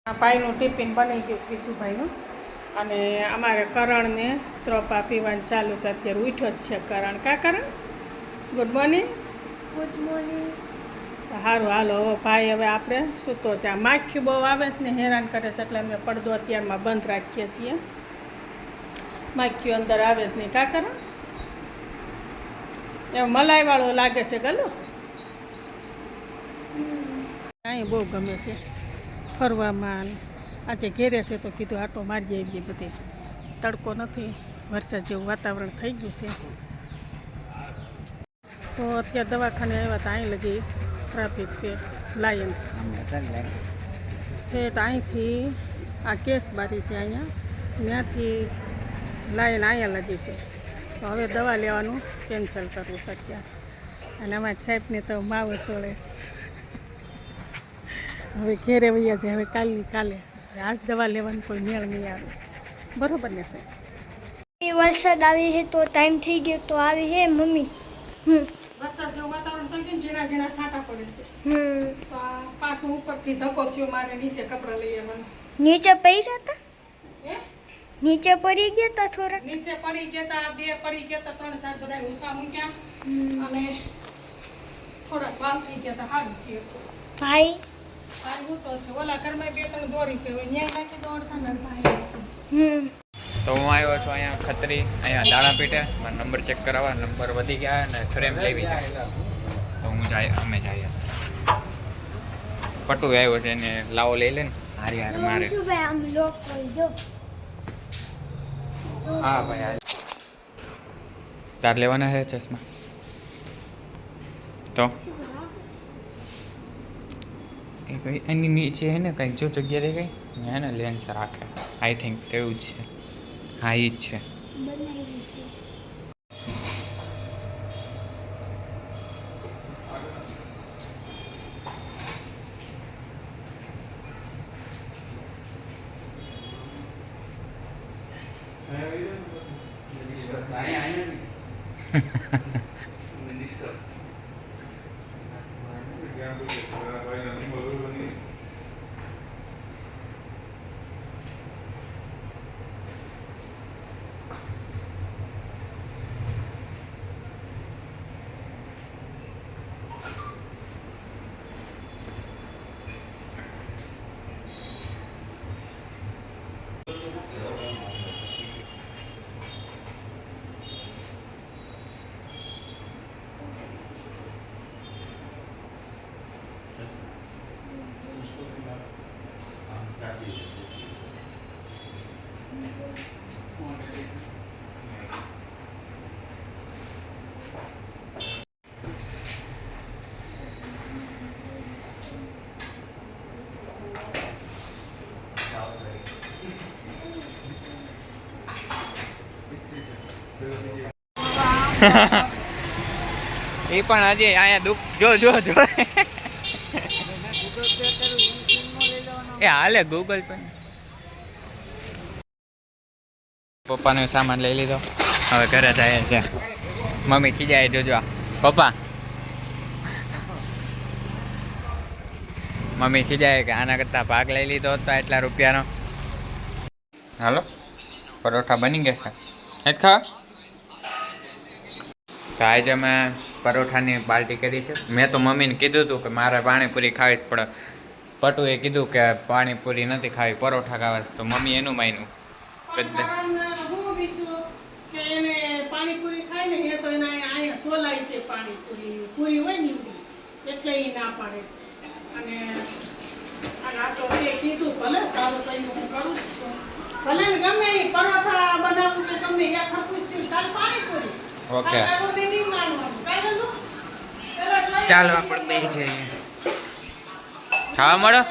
ભાઈનું ટિફિન બની ગયું વિશુભાઈનું અને અમારે કરણને ત્રોપા પીવાનું ચાલુ છે. અત્યારે ઉઠ્યો જ છે કરણ. કા Karan? Good morning. Good morning. સારું હાલો ભાઈ, હવે આપણે સૂતો છે. આ માખ્યું બહુ આવે છે ને, હેરાન કરે છે, એટલે અમે પડદો અત્યારમાં બંધ રાખીએ છીએ. માખ્યું અંદર આવે જ નહીં. કા કરણ? એવું મલાઈવાળો લાગે છે ગલો. અહીં બહુ ગમે છે ફરવામાં. આજે ઘેરે છે તો કીધું આટો મારી આવી બધી. તડકો નથી, વરસાદ જેવું વાતાવરણ થઈ ગયું છે. તો અત્યારે દવાખાને આવ્યા હતા. અહીં લગી ટ્રાફિક છે. લાયન ઠેઠ અહીંથી આ કેસ બારી છે, અહીંયા ત્યાંથી લાયન અહીંયા લગી છે. તો હવે દવા લેવાનું કેન્સલ કરવું છે અત્યારે. અને અમારા સાહેબને તો માવો સોળે હવે ઘેરે વૈયા છે. હવે કાલે આજ દવા લેવાનું કોઈ મેળ નહીં આવે. બરોબર ને સાહેબ? વરસાદ આવી છે તો ટાઈમ થઈ ગયો તો આવી છે મમ્મી. વરસાદ જેવું વાતાવરણ થઈ ગયું, ઝીણા ઝીણા સાંટા પડે છે. તો આ પાછું ઉપરથી ધક્કો થયો મારે નીચે કપડાં લઈ આવવાનું. નીચે પડ્યા હતા? હે? નીચે પડી ગયા હતા થોડા? નીચે પડી ગયા હતા, બે પડી ગયા હતા, 3-4 બધા ઉષા મૂક્યા અને થોડાક બાકી ગયા હતા. સારું થયું. ભાઈ સારું તો છે. ઓલા ઘરમાં 2-3 દોરી છે, હવે ન્યાય નાખી દોડતા ને. તો હું આવ્યો છું અહીંયા ખત્રી, અહીંયા દાણા પીઠે. મારો નંબર ચેક કરાવવા, નંબર વધી ગયા અને ફ્રેમ લેવી જાય. તો અમે જઈએ. પટુ આવ્યો છે એને લાવો લઈ લે ને. હારી હાર મારે. આમ લોક કરજો. હા ભાઈ, તાર લેવાના છે ચશ્મા? તો એની નીચે હે ને કંઈક જો જગ્યા રહી ગઈ હે ને, લેન્સ રાખે. આઈ થિંક તેવું જ છે. હા એ જ છે. એ પણ હજી અહીંયા દુઃખ જો એ હાલે ગૂગલ પે. પપ્પાનો સામાન લઈ લીધો, હવે ઘરે જાય છે. મમ્મી ખીજાય જોજો. પપ્પા મમ્મી ખીજાય કે આના કરતાં ભાગ લઈ લીધો હતો એટલા રૂપિયાનો. હાલો, પરોઠા બની ગયા છે. ખા. તો આજે અમે પરોઠાની પાર્ટી કરી છે. મેં તો મમ્મીને કીધું હતું કે મારે પાણીપુરી ખાવી જ પડે. પટુએ કીધું કે પાણીપુરી નથી ખાવી, પરોઠા ખાવા. તો મમ્મી એનું માન્યું. પાણીપુરી ખાય ને એ તો એના અહીંયા સોલાય છે. પાણીપુરી પૂરી હોય ને એટલે એ ના પાડે છે. અને આટલો તે કીધું ભલે તારું કઈ હું કરું છું. ભલે ને ગમે એ પરોઠા બનાવું કે ગમે એક ખપુસતી કાલ પાણીપુરી. ઓકે ચાલો આપણે બે જઈએ. ખાવા મળો.